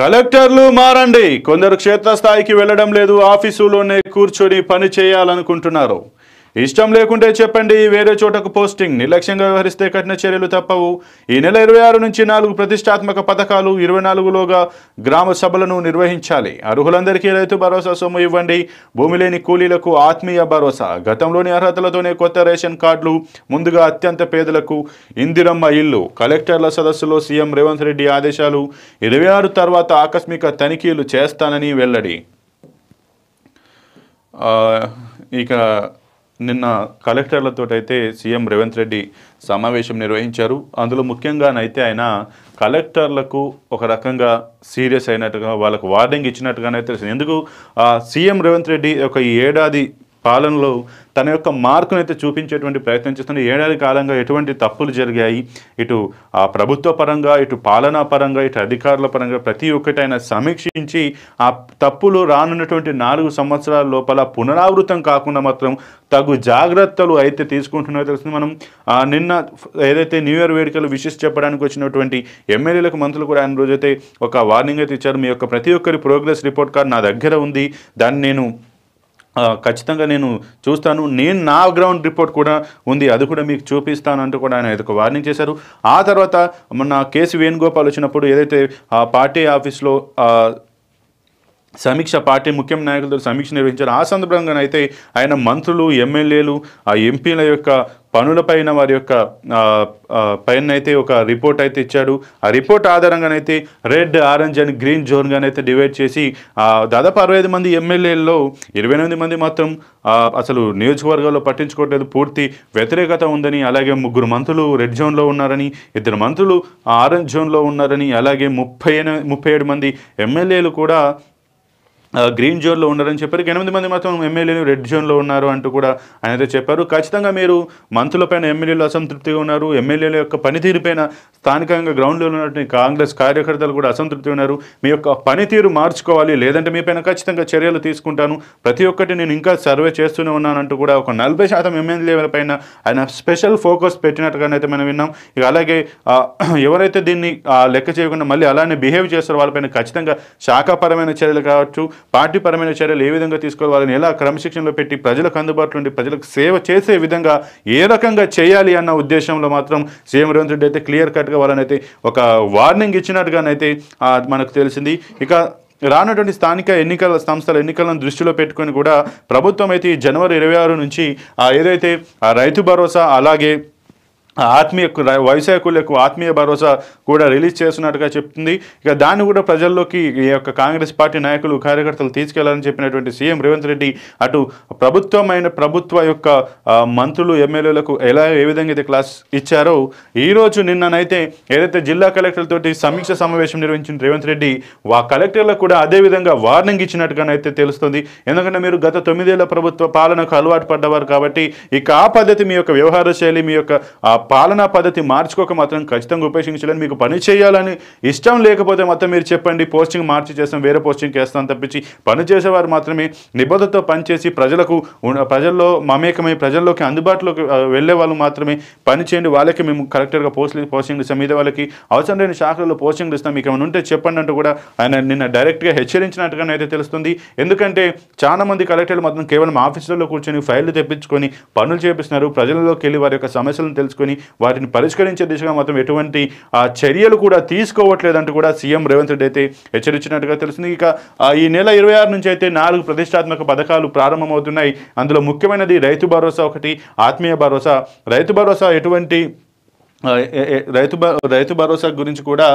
కలెక్టర్లు మారండి. కొందరు క్షేత్రస్థాయికి వెళ్లడం లేదు, ఆఫీసులోనే కూర్చొని పని చేయాలనుకుంటున్నారు. ఇష్టం లేకుంటే చెప్పండి, వేరే చోటకు పోస్టింగ్. నిర్లక్ష్యంగా వ్యవహరిస్తే కఠిన చర్యలు తప్పవు. ఈ నెల 26 నుంచి 4 ప్రతిష్టాత్మక పథకాలు, 24లోగా గ్రామ సభలను నిర్వహించాలి. అర్హులందరికీ రైతు భరోసా సొమ్ము ఇవ్వండి. భూమి లేని కూలీలకు ఆత్మీయ భరోసా. గతంలోని అర్హతలతోనే కొత్త రేషన్ కార్డులు. ముందుగా అత్యంత పేదలకు ఇందిరమ్మ ఇల్లు. కలెక్టర్ల సదస్సులో సీఎం రేవంత్ రెడ్డి ఆదేశాలు. 26 తర్వాత ఆకస్మిక తనిఖీలు చేస్తానని వెల్లడి. ఇక నిన్న కలెక్టర్లతో అయితే సీఎం రేవంత్ రెడ్డి సమావేశం నిర్వహించారు. అందులో ముఖ్యంగానైతే ఆయన కలెక్టర్లకు ఒక రకంగా సీరియస్ అయినట్టుగా, వాళ్ళకు వార్నింగ్ ఇచ్చినట్టుగానే తెలిసింది. ఎందుకు సీఎం రేవంత్ రెడ్డి ఒక ఏడాది పాలనలో తన యొక్క మార్కును అయితే చూపించేటువంటి ప్రయత్నం చేస్తుంది. ఏడాది కాలంగా ఎటువంటి తప్పులు జరిగాయి, ఇటు ప్రభుత్వ పరంగా, ఇటు పాలనా పరంగా, ఇటు అధికారుల పరంగా ప్రతి ఒక్కటి ఆయన సమీక్షించి ఆ తప్పులు రానున్నటువంటి 4 సంవత్సరాల లోపల పునరావృతం కాకుండా మాత్రం తగు జాగ్రత్తలు అయితే తీసుకుంటున్నారో తెలుస్తుంది. మనం నిన్న ఏదైతే న్యూ ఇయర్ వేడుకలు విషెస్ చెప్పడానికి వచ్చినటువంటి ఎమ్మెల్యేలకు, మంత్రులు కూడా ఆయన రోజైతే ఒక వార్నింగ్ అయితే ఇచ్చారు. మీ యొక్క ప్రతి ఒక్కరి ప్రోగ్రెస్ రిపోర్ట్ కార్డు నా దగ్గర ఉంది, దాన్ని నేను ఖచ్చితంగా నేను చూస్తాను, నేను నా గ్రౌండ్ రిపోర్ట్ కూడా ఉంది, అది కూడా మీకు చూపిస్తాను అంటూ కూడా ఆయన ఒక వార్నింగ్ చేశారు. ఆ తర్వాత మొన్న కేసీ వేణుగోపాల్ వచ్చినప్పుడు ఏదైతే పార్టీ ఆఫీస్లో సమీక్ష, పార్టీ ముఖ్య నాయకులతో సమీక్ష నిర్వహించారు. ఆ సందర్భంగానైతే ఆయన మంత్రులు, ఎమ్మెల్యేలు, ఆ ఎంపీల యొక్క పనులపైన, వారి యొక్క పైన అయితే ఒక రిపోర్ట్ అయితే ఇచ్చాడు. ఆ రిపోర్ట్ ఆధారంగానైతే రెడ్, ఆరెంజ్ అండ్ గ్రీన్ జోన్గానైతే డివైడ్ చేసి దాదాపు 65 మంది ఎమ్మెల్యేల్లో 28 మంది మాత్రం అసలు నియోజకవర్గాల్లో పట్టించుకోవట్లేదు, పూర్తి వ్యతిరేకత ఉందని, అలాగే 3 మంత్రులు రెడ్ జోన్లో ఉన్నారని, 2 మంత్రులు ఆరెంజ్ జోన్లో ఉన్నారని, అలాగే 37 మంది ఎమ్మెల్యేలు కూడా గ్రీన్ జోన్లో ఉన్నారని చెప్పారు. 8 మంది మాత్రం ఎమ్మెల్యేలు రెడ్ జోన్లో ఉన్నారు అంటూ కూడా ఆయన అయితే చెప్పారు. ఖచ్చితంగా మీరు మంత్రులపైన ఎమ్మెల్యేలు అసంతృప్తిగా ఉన్నారు, ఎమ్మెల్యేల యొక్క పనితీరుపైన స్థానికంగా గ్రౌండ్లో ఉన్నటువంటి కాంగ్రెస్ కార్యకర్తలు కూడా అసంతృప్తి ఉన్నారు. మీ యొక్క పనితీరు మార్చుకోవాలి, లేదంటే మీ పైన ఖచ్చితంగా చర్యలు తీసుకుంటాను, ప్రతి ఒక్కటి నేను ఇంకా సర్వే చేస్తూనే ఉన్నానంటూ కూడా ఒక 40% ఎమ్మెల్యేల పైన ఆయన స్పెషల్ ఫోకస్ పెట్టినట్టుగానైతే మనం విన్నాం. ఇక అలాగే ఎవరైతే దీన్ని లెక్క చేయకుండా మళ్ళీ అలానే బిహేవ్ చేస్తారో వాళ్ళపైన ఖచ్చితంగా శాఖాపరమైన చర్యలు కావచ్చు, పార్టీ పరమైన చర్యలు ఏ విధంగా తీసుకోవాలి, వాళ్ళని ఎలా క్రమశిక్షణలో పెట్టి ప్రజలకు అందుబాటులో ఉండి ప్రజలకు సేవ చేసే విధంగా ఏ రకంగా చేయాలి అన్న ఉద్దేశంలో మాత్రం సీఎం రేవంత్ రెడ్డి అయితే క్లియర్ కట్గా వాళ్ళనైతే ఒక వార్నింగ్ ఇచ్చినట్టుగానైతే మనకు తెలిసింది. ఇక రానటువంటి స్థానిక సంస్థల ఎన్నికలను దృష్టిలో పెట్టుకొని కూడా ప్రభుత్వం అయితే ఈ జనవరి 26 నుంచి ఏదైతే రైతు భరోసా, అలాగే వ్యవసాయ కూలీలకు ఆత్మీయ భరోసా కూడా రిలీజ్ చేస్తున్నట్టుగా చెప్తుంది. ఇక దాన్ని కూడా ప్రజల్లోకి ఈ యొక్క కాంగ్రెస్ పార్టీ నాయకులు, కార్యకర్తలు తీసుకెళ్లాలని చెప్పినటువంటి సీఎం రేవంత్ రెడ్డి అటు ప్రభుత్వ యొక్క మంత్రులు, ఎమ్మెల్యేలకు ఏ విధంగా అయితే క్లాస్ ఇచ్చారో, ఈరోజు నిన్ననైతే ఏదైతే జిల్లా కలెక్టర్లతోటి సమీక్ష సమావేశం నిర్వహించిన రేవంత్ రెడ్డి కలెక్టర్లకు కూడా అదే విధంగా వార్నింగ్ ఇచ్చినట్టుగానైతే తెలుస్తుంది. ఎందుకంటే మీరు గత 9 ఏళ్ల ప్రభుత్వ పాలనకు అలవాటు పడ్డవారు కాబట్టి ఇక ఆ పద్ధతి, మీ యొక్క వ్యవహార శైలి, మీ యొక్క పాలనా పద్ధతి మార్చుకోక మాత్రం ఖచ్చితంగా ఉపేక్షించాలని, మీకు పని చేయాలని ఇష్టం లేకపోతే మాత్రం మీరు చెప్పండి, పోస్టింగ్ మార్చి చేస్తాం, వేరే పోస్టింగ్కి వేస్తాం తప్పించి పని చేసేవారు మాత్రమే నిబద్ధతతో పనిచేసి ప్రజల్లో మమేకమై ప్రజల్లోకి అందుబాటులోకి వెళ్ళే వాళ్ళు మాత్రమే పని చేయండి. వాళ్ళకి మేము కలెక్టర్గా పోస్టింగ్ ఇస్తాం, మీద వాళ్ళకి అవసరం లేని శాఖలలో పోస్టింగ్లు ఇస్తాం, మీకు ఏమైనా ఉంటే చెప్పండి అంటూ కూడా ఆయన నిన్న డైరెక్ట్గా హెచ్చరించినట్టుగానే అయితే తెలుస్తుంది. ఎందుకంటే చాలా మంది కలెక్టర్లు మాత్రం కేవలం ఆఫీసులలో కూర్చొని ఫైళ్లు తెప్పించుకొని పనులు చేపిస్తున్నారు. ప్రజల్లోకి వెళ్ళి వారి యొక్క సమస్యలను తెలుసుకొని వాటిని పరిష్కరించే దిశగా మాత్రం ఎటువంటి చర్యలు కూడా తీసుకోవట్లేదంటూ కూడా సీఎం రేవంత్ రెడ్డి అయితే హెచ్చరించినట్టుగా తెలుస్తుంది. ఇక ఈ నెల 26 నుంచి అయితే 4 ప్రతిష్టాత్మక పథకాలు ప్రారంభమవుతున్నాయి. అందులో ముఖ్యమైనది రైతు భరోసా ఒకటి, ఆత్మీయ భరోసా. రైతు భరోసా ఎటువంటి రైతు భరోసా గురించి కూడా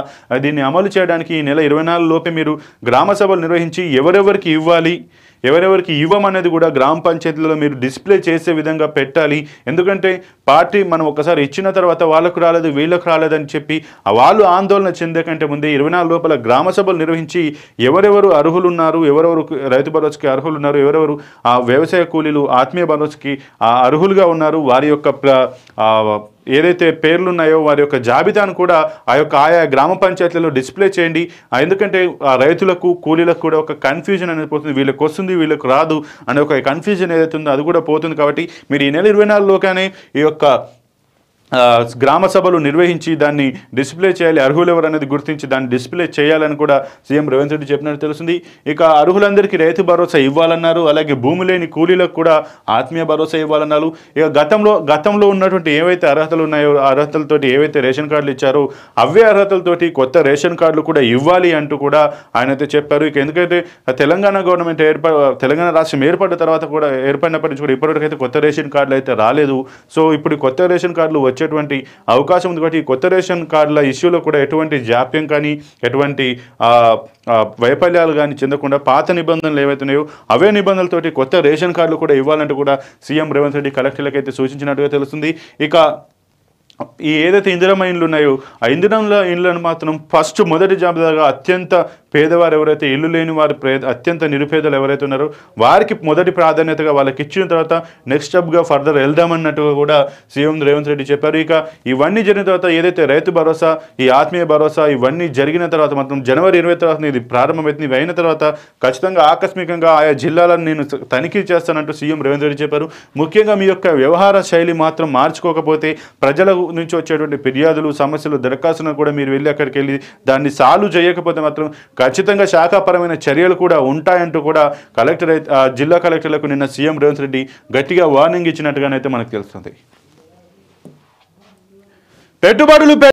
దీన్ని అమలు చేయడానికి ఈ నెల 24 లోపే మీరు గ్రామ సభలు నిర్వహించి ఎవరెవరికి ఇవ్వాలి, ఎవరెవరికి ఇవ్వమనేది కూడా గ్రామ పంచాయతీలలో మీరు డిస్ప్లే చేసే విధంగా పెట్టాలి. ఎందుకంటే పార్టీ మనం ఒకసారి ఇచ్చిన తర్వాత వాళ్ళకు రాలేదు, వీళ్ళకు రాలేదని చెప్పి వాళ్ళు ఆందోళన చెందే కంటే ముందే 24 లోపల గ్రామ సభలు నిర్వహించి ఎవరెవరు అర్హులు ఉన్నారు, ఎవరెవరు రైతు భరోసాకి అర్హులు ఉన్నారు, ఎవరెవరు వ్యవసాయ కూలీలు ఆత్మీయ భరోసాకి అర్హులుగా ఉన్నారు, వారి యొక్క ఏదైతే పేర్లు ఉన్నాయో వారి యొక్క జాబితాను కూడా ఆయా గ్రామ పంచాయతీలలో డిస్ప్లే చేయండి. ఎందుకంటే రైతులకు, కూలీలకు కూడా ఒక కన్ఫ్యూజన్ అనేది పోతుంది, వీళ్ళకి వస్తుంది వీళ్ళకి రాదు అనే ఒక కన్ఫ్యూజన్ ఏదైతే ఉందో అది కూడా పోతుంది. కాబట్టి మీరు ఈ నెల 24 లోగానే ఈ యొక్క గ్రామ సభలు నిర్వహించి దాన్ని డిస్ప్లే చేయాలి, అర్హులు ఎవరు అనేది గుర్తించి దాన్ని డిస్ప్లే చేయాలని కూడా సీఎం రేవంత్ రెడ్డి చెప్పినట్టు తెలుస్తుంది. ఇక అర్హులందరికీ రైతు భరోసా ఇవ్వాలన్నారు. అలాగే భూమి లేని కూలీలకు కూడా ఆత్మీయ భరోసా ఇవ్వాలన్నారు. ఇక గతంలో ఉన్నటువంటి ఏవైతే అర్హతలు ఉన్నాయో అర్హతలతోటి ఏవైతే రేషన్ కార్డులు ఇచ్చారో అవే అర్హతలతోటి కొత్త రేషన్ కార్డులు కూడా ఇవ్వాలి అంటూ కూడా ఆయన అయితే చెప్పారు. ఇక ఎందుకంటే తెలంగాణ గవర్నమెంట్ తెలంగాణ రాష్ట్రం ఏర్పడినప్పటి నుంచి కూడా ఇప్పటివరకు అయితే కొత్త రేషన్ కార్డులు అయితే రాలేదు. సో ఇప్పుడు కొత్త రేషన్ కార్డులు వచ్చేటువంటి అవకాశం ఉంది. కాబట్టి కొత్త రేషన్ కార్డుల ఇష్యూలో కూడా ఎటువంటి జాప్యం కానీ ఎటువంటి వైఫల్యాలు కానీ చెందకుండా పాత నిబంధనలు ఏవైతున్నాయో అవే నిబంధనలతోటి కొత్త రేషన్ కార్డులు కూడా ఇవ్వాలంటూ కూడా సీఎం రేవంత్ రెడ్డి కలెక్టర్లకు అయితే సూచించినట్టుగా తెలుస్తుంది. ఇక ఈ ఏదైతే ఇందిరమ్మ ఇండ్లు ఉన్నాయో ఆ ఇందిరమ్మ ఇండ్లను మాత్రం ఫస్ట్ మొదటి జాబితాగా అత్యంత పేదవారు ఎవరైతే ఇల్లు లేని వారు అత్యంత నిరుపేదలు ఎవరైతే ఉన్నారో వారికి మొదటి ప్రాధాన్యతగా వాళ్ళకి ఇచ్చిన తర్వాత నెక్స్ట్ స్టెప్గా ఫర్దర్ వెళ్దామన్నట్టుగా కూడా సీఎం రేవంత్ రెడ్డి చెప్పారు. ఇక ఇవన్నీ జరిగిన తర్వాత ఏదైతే రైతు భరోసా ఈ ఆత్మీయ భరోసా ఇవన్నీ జరిగిన తర్వాత మాత్రం జనవరి 20 తర్వాత ఇది ప్రారంభమవుతుంది. ఇవి అయిన తర్వాత ఖచ్చితంగా ఆకస్మికంగా ఆయా జిల్లాలను నేను తనిఖీ చేస్తానంటూ సీఎం రేవంత్ రెడ్డి చెప్పారు. ముఖ్యంగా మీ యొక్క వ్యవహార శైలి మాత్రం మార్చుకోకపోతే ప్రజల నుంచి వచ్చేటువంటి ఫిర్యాదులు సమస్యలు దరఖాస్తులను కూడా మీరు వెళ్ళి అక్కడికి వెళ్ళి దాన్ని సాల్వ్ చేయకపోతే మాత్రం ఖచ్చితంగా శాఖాపరమైన చర్యలు కూడా ఉంటాయంటూ కూడా జిల్లా కలెక్టర్లకు నిన్న సీఎం రేవంత్ రెడ్డి గట్టిగా వార్నింగ్ ఇచ్చినట్టుగానైతే మనకు తెలుస్తుంది. పెట్టుబడులు